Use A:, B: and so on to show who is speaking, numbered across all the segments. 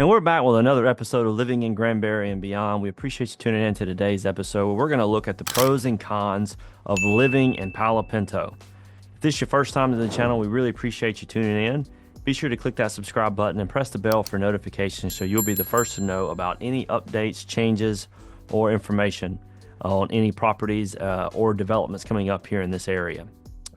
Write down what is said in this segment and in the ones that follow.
A: And we're back with another episode of Living in Granbury and Beyond. We appreciate you tuning in to today's episode where we're going to look at the pros and cons of living in Palo Pinto. If this is your first time to the channel, we really appreciate you tuning in. Be sure to click that subscribe button and press the bell for notifications so you'll be the first to know about any updates, changes, or information on any properties or developments coming up here in this area.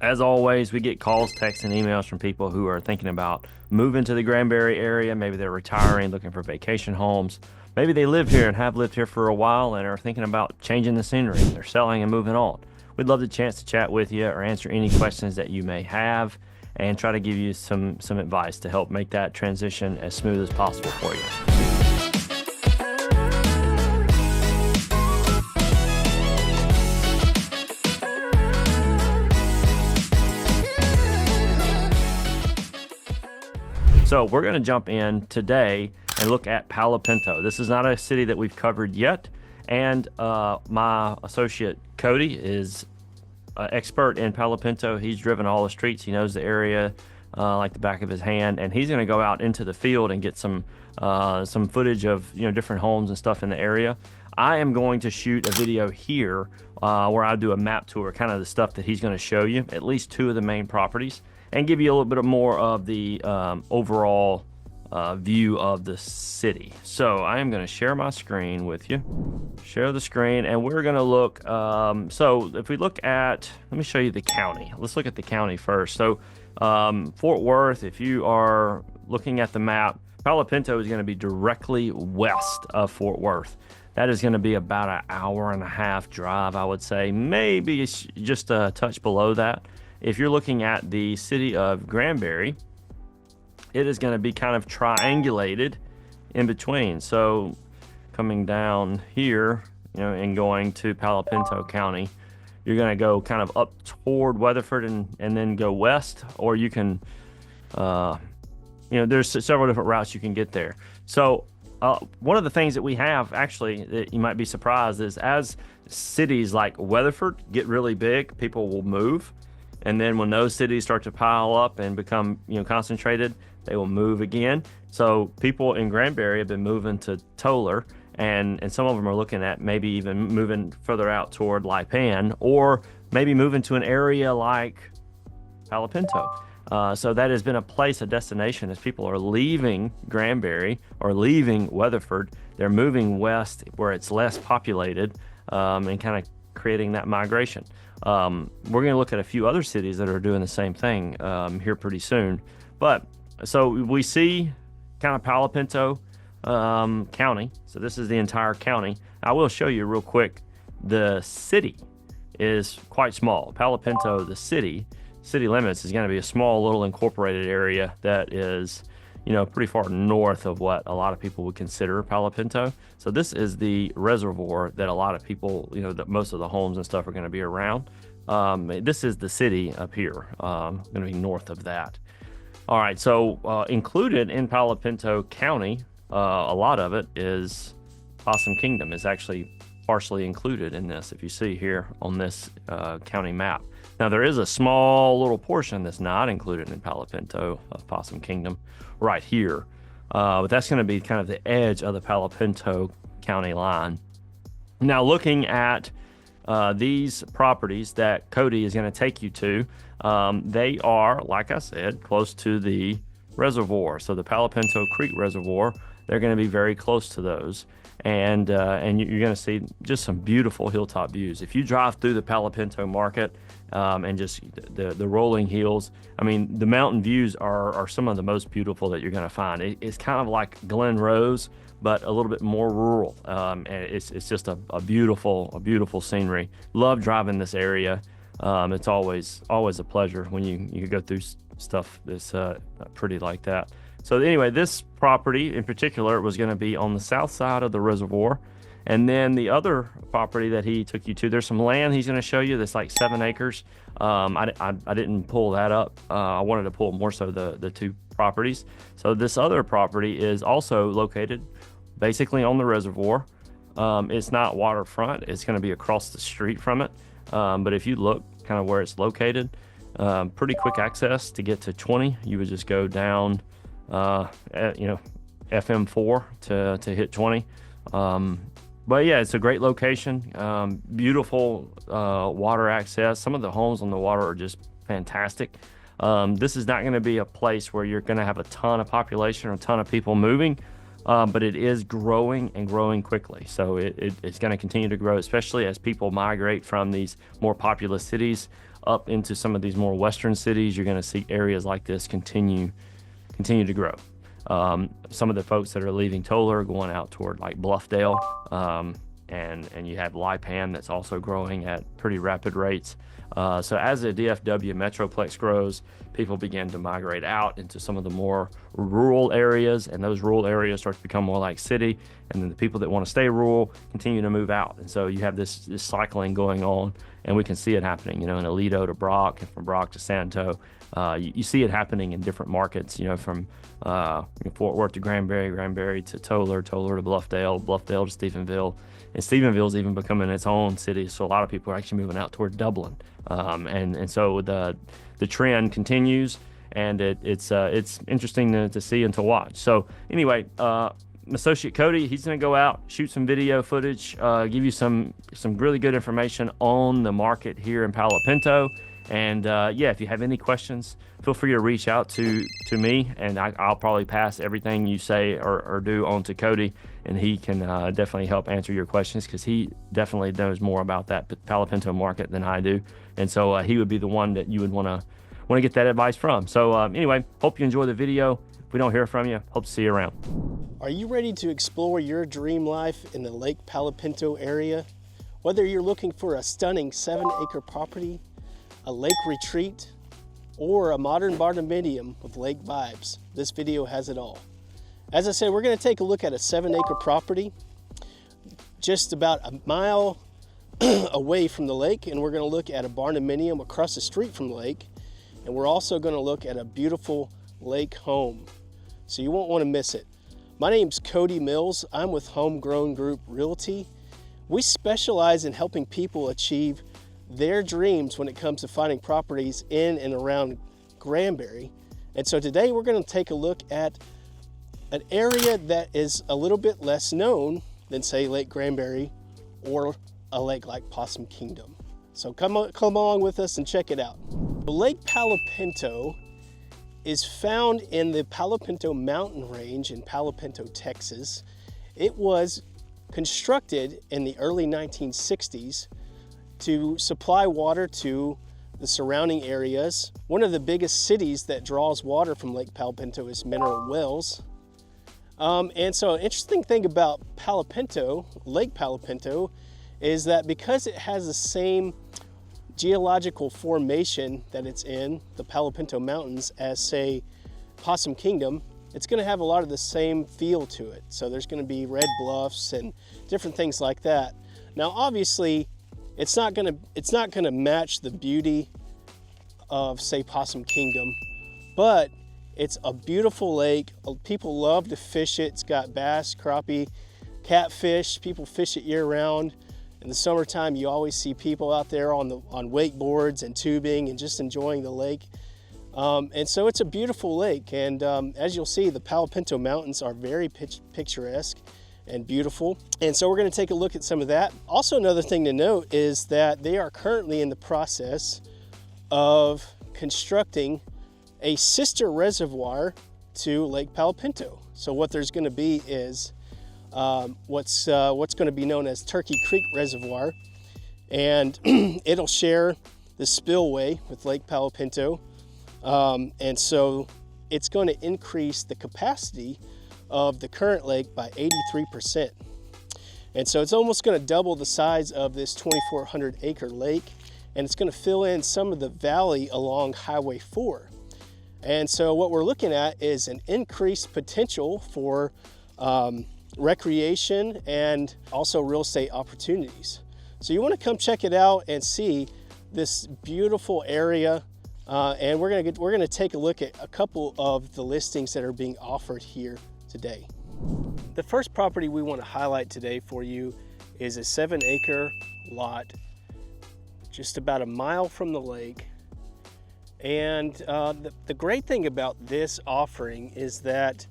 A: As always, we get calls, texts, and emails from people who are thinking about moving to the Granbury area. Maybe they're retiring, looking for vacation homes. Maybe they live here and have lived here for a while and are thinking about changing the scenery. They're selling and moving on. We'd love the chance to chat with you or answer any questions that you may have and try to give you some advice to help make that transition as smooth as possible for you. So we're going to jump in today and look at Palo Pinto. This is not a city that we've covered yet, and my associate Cody is an expert in Palo Pinto. He's driven all the streets. He knows the area like the back of his hand, and he's going to go out into the field and get some footage of different homes and stuff in the area. I am going to shoot a video here where I do a map tour, kind of the stuff that he's going to show you, at least two of the main properties, and give you a little bit more of the overall view of the city. So I am going to share my screen with you. Share the screen, and we're going to look. So if we look at, let me show you the county. Let's look at the county first. So Fort Worth, if you are looking at the map, Palo Pinto is going to be directly west of Fort Worth. That is going to be about an hour and a half drive, I would say. Maybe it's just a touch below that. If you're looking at the city of Granbury, it is going to be kind of triangulated in between. So coming down here, and going to Palo Pinto County, you're going to go kind of up toward Weatherford and then go west, or you can, there's several different routes you can get there. So one of the things that we have actually that you might be surprised is as cities like Weatherford get really big, people will move. And then when those cities start to pile up and become, concentrated, they will move again. So people in Granbury have been moving to Toller, and some of them are looking at maybe even moving further out toward Lipan, or maybe moving to an area like Palo Pinto. So that has been a destination as people are leaving Granbury or leaving Weatherford. They're moving west where it's less populated and kind of creating that migration. We're going to look at a few other cities that are doing the same thing here pretty soon. But so we see kind of Palo Pinto County. So this is the entire county. I will show you real quick. The city is quite small. Palo Pinto, the city limits, is going to be a small little incorporated area that is pretty far north of what a lot of people would consider Palo Pinto. So this is the reservoir that a lot of people, that most of the homes and stuff are going to be around. This is the city up here, going to be north of that. All right, so included in Palo Pinto County, a lot of it is Possum Kingdom is actually partially included in this, if you see here on this county map. Now, there is a small little portion that's not included in Palo Pinto of Possum Kingdom right here. But that's going to be kind of the edge of the Palo Pinto County line. Now, looking at these properties that Cody is going to take you to, they are, like I said, close to the reservoir. So the Palo Pinto Creek Reservoir, they're going to be very close to those. And you're going to see just some beautiful hilltop views. If you drive through the Palo Pinto market and just the rolling hills, I mean, the mountain views are some of the most beautiful that you're going to find. It's kind of like Glen Rose, but a little bit more rural. And it's just a beautiful scenery. Love driving this area. It's always a pleasure when you go through stuff that's pretty like that. So anyway, this property in particular was going to be on the south side of the reservoir. And then the other property that he took you to, there's some land he's going to show you that's like 7 acres. I didn't pull that up. I wanted to pull more so the two properties. So this other property is also located basically on the reservoir. It's not waterfront. It's going to be across the street from it. But if you look kind of where it's located, pretty quick access to get to 20. You would just go down FM4 to hit 20. But yeah, it's a great location, beautiful water access. Some of the homes on the water are just fantastic. This is not going to be a place where you're going to have a ton of population or a ton of people moving, but it is growing and growing quickly. So it's going to continue to grow, especially as people migrate from these more populous cities up into some of these more western cities. You're going to see areas like this continue to grow. Some of the folks that are leaving Tolar going out toward like Bluffdale, and you have Lipan that's also growing at pretty rapid rates. So as the DFW Metroplex grows, people begin to migrate out into some of the more rural areas, and those rural areas start to become more like city, and then the people that want to stay rural continue to move out. And so you have this cycling going on, and we can see it happening, in Aledo to Brock, and from Brock to Santo. You see it happening in different markets, from Fort Worth to Granbury, Granbury to Tolar, Tolar to Bluffdale, Bluffdale to Stephenville. And Stephenville's even becoming its own city, so a lot of people are actually moving out toward Dublin. And so the trend continues, and it's interesting to see and to watch. So anyway, Associate Cody, he's going to go out, shoot some video footage, give you some really good information on the market here in Palo Pinto. And yeah, if you have any questions, feel free to reach out to me, and I'll probably pass everything you say or do on to Cody, and he can definitely help answer your questions, because he definitely knows more about that Palo Pinto market than I do. And so he would be the one that you would want to get that advice from. So anyway, hope you enjoy the video. If we don't hear from you, hope to see you around.
B: Are you ready to explore your dream life in the Lake Palo Pinto area? Whether you're looking for a stunning 7-acre property, a lake retreat, or a modern barndominium with lake vibes, this video has it all. As I said, we're going to take a look at a 7-acre property just about a mile away from the lake, and we're going to look at a barndominium across the street from the lake, and we're also going to look at a beautiful lake home. So you won't want to miss it. My name's Cody Mills. I'm with Homegrown Group Realty. We specialize in helping people achieve their dreams when it comes to finding properties in and around Granbury. And so today we're going to take a look at an area that is a little bit less known than, say, Lake Granbury or a lake like Possum Kingdom. So come along with us and check it out. Lake Palo Pinto is found in the Palo Pinto mountain range in Palo Pinto, Texas. It was constructed in the early 1960s to supply water to the surrounding areas. One of the biggest cities that draws water from Lake Palo Pinto is Mineral Wells. And so an interesting thing about Palo Pinto, Lake Palo Pinto, is that because it has the same geological formation that it's in, the Palo Pinto Mountains, as, say, Possum Kingdom, it's going to have a lot of the same feel to it. So there's going to be red bluffs and different things like that. Now, obviously, it's not going to match the beauty of, say, Possum Kingdom, but it's a beautiful lake. People love to fish it. It's got bass, crappie, catfish. People fish it year-round. In the summertime, you always see people out there on wakeboards and tubing and just enjoying the lake. And so it's a beautiful lake. And as you'll see, the Palo Pinto Mountains are very picturesque and beautiful. And so we're going to take a look at some of that. Also, another thing to note is that they are currently in the process of constructing a sister reservoir to Lake Palo Pinto. So what there's going to be is what's going to be known as Turkey Creek Reservoir, and it'll share the spillway with Lake Palo Pinto, and so it's going to increase the capacity of the current lake by 83%. And so it's almost going to double the size of this 2,400 acre lake, and it's going to fill in some of the valley along Highway 4. And so what we're looking at is an increased potential for recreation and also real estate opportunities. So you want to come check it out and see this beautiful area, and we're going to take a look at a couple of the listings that are being offered here today. The first property we want to highlight today for you is a 7-acre lot just about a mile from the lake. And the great thing about this offering is that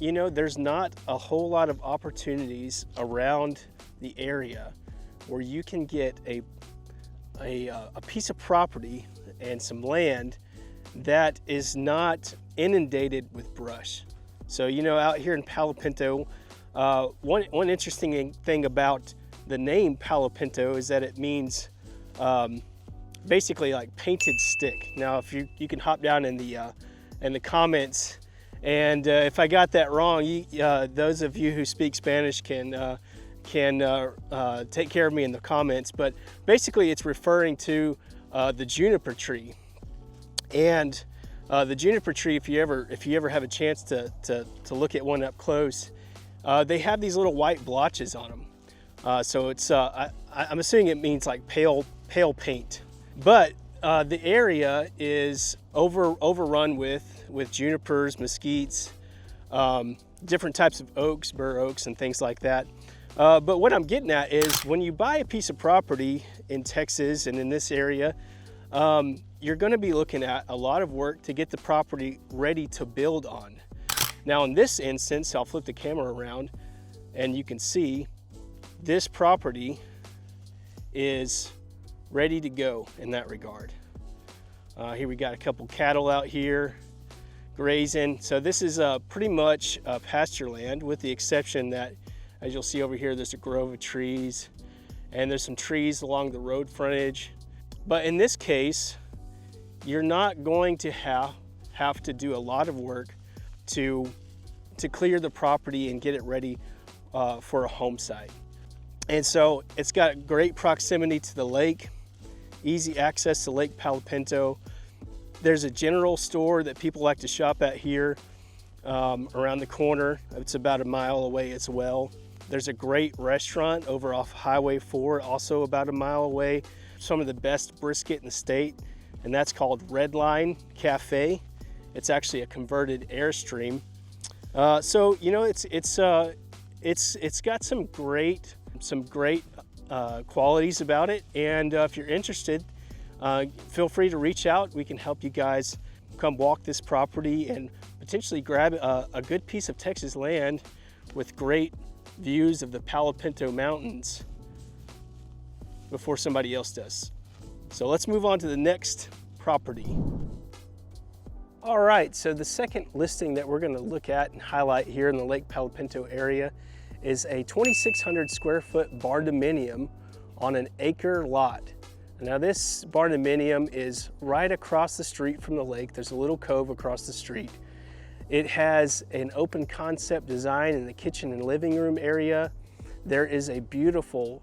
B: you know, there's not a whole lot of opportunities around the area where you can get a piece of property and some land that is not inundated with brush. So, you know, out here in Palo Pinto, one interesting thing about the name Palo Pinto is that it means basically like painted stick. Now, if you can hop down in the comments, and if I got that wrong, those of you who speak Spanish can take care of me in the comments. But basically, it's referring to the juniper tree. And the juniper tree, if you ever have a chance to look at one up close, they have these little white blotches on them. So it's I'm assuming it means like pale paint. But the area is overrun with junipers, mesquites, different types of oaks, bur oaks, and things like that. But what I'm getting at is when you buy a piece of property in Texas and in this area, you're going to be looking at a lot of work to get the property ready to build on. Now, in this instance, I'll flip the camera around and you can see this property is ready to go in that regard. Here we got a couple cattle out here grazing. So this is pretty much pasture land, with the exception that, as you'll see over here, there's a grove of trees and there's some trees along the road frontage. But in this case, you're not going to have to do a lot of work to clear the property and get it ready for a home site. And so it's got great proximity to the lake, easy access to Lake Palo Pinto. There's a general store that people like to shop at here around the corner. It's about a mile away as well. There's a great restaurant over off Highway 4, also about a mile away. Some of the best brisket in the state, and that's called Red Line Cafe. It's actually a converted Airstream. So, you know, it's got some great qualities about it. And if you're interested, feel free to reach out. We can help you guys come walk this property and potentially grab a good piece of Texas land with great views of the Palo Pinto Mountains before somebody else does. So let's move on to the next property. All right, so the second listing that we're going to look at and highlight here in the Lake Palo Pinto area is a 2,600 square foot barndominium on an acre lot. Now this barndominium is right across the street from the lake. There's a little cove across the street. It has an open concept design in the kitchen and living room area. There is a beautiful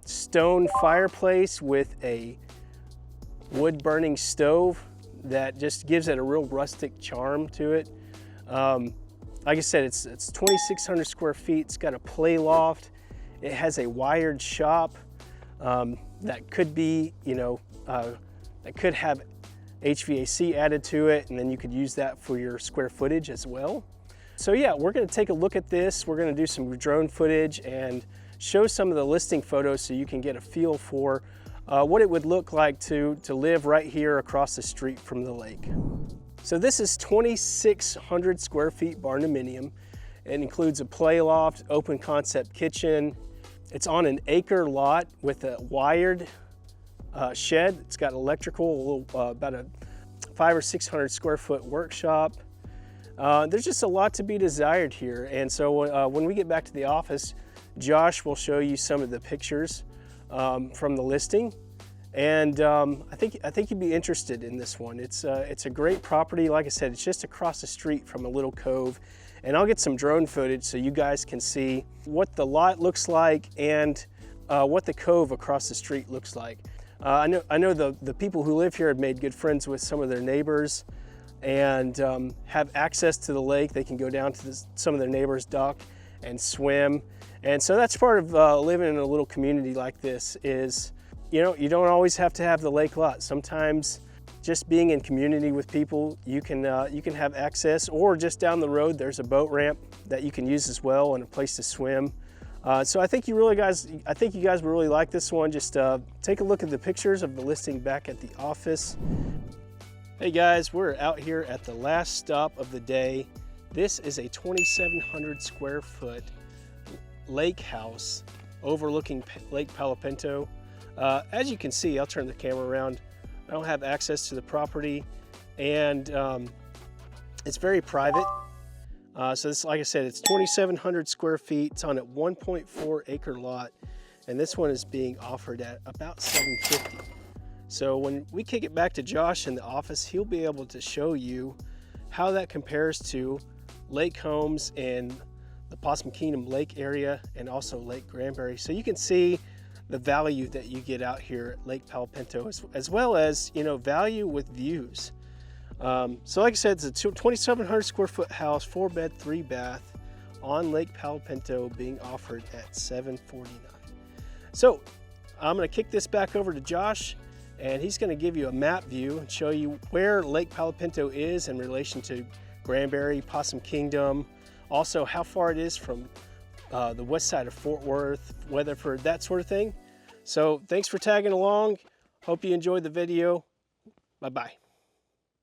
B: stone fireplace with a wood burning stove that just gives it a real rustic charm to it. Like I said, it's 2,600 square feet. It's got a play loft. It has a wired shop that could be, you know, that could have HVAC added to it, and then you could use that for your square footage as well. So yeah, we're gonna take a look at this. We're gonna do some drone footage and show some of the listing photos so you can get a feel for what it would look like to live right here across the street from the lake. So this is 2,600 square feet barndominium. It includes a play loft, open concept kitchen. It's on an acre lot with a wired shed. It's got electrical, about a 500 or 600 square foot workshop. There's just a lot to be desired here. And so when we get back to the office, Josh will show you some of the pictures from the listing. And I think you'd be interested in this one. It's a great property. Like I said, it's just across the street from a little cove. And I'll get some drone footage so you guys can see what the lot looks like and what the cove across the street looks like. I know the people who live here have made good friends with some of their neighbors and have access to the lake. They can go down to some of their neighbors' dock and swim. And so that's part of living in a little community like this is, you know, you don't always have to have the lake lot. Sometimes just being in community with people, you can have access, or just down the road, there's a boat ramp that you can use as well and a place to swim. So I think you guys will really like this one. Just take a look at the pictures of the listing back at the office. Hey guys, we're out here at the last stop of the day. This is a 2,700 square foot lake house overlooking Lake Palo Pinto. As you can see, I'll turn the camera around. I don't have access to the property, and it's very private. So this, like I said, it's 2,700 square feet. It's on a 1.4 acre lot, and this one is being offered at about $750. So when we kick it back to Josh in the office, he'll be able to show you how that compares to lake homes in the Possum Kingdom Lake area and also Lake Granbury. So you can see the value that you get out here at Lake Palo Pinto, as well as, you know, value with views. So like I said, it's a 2,700 square foot house, 4-bed, 3-bath on Lake Palo Pinto, being offered at $749. So I'm going to kick this back over to Josh, and he's going to give you a map view and show you where Lake Palo Pinto is in relation to Granbury, Possum Kingdom, also how far it is from the west side of Fort Worth, Weatherford, that sort of thing. So thanks for tagging along. Hope you enjoyed the video. Bye-bye.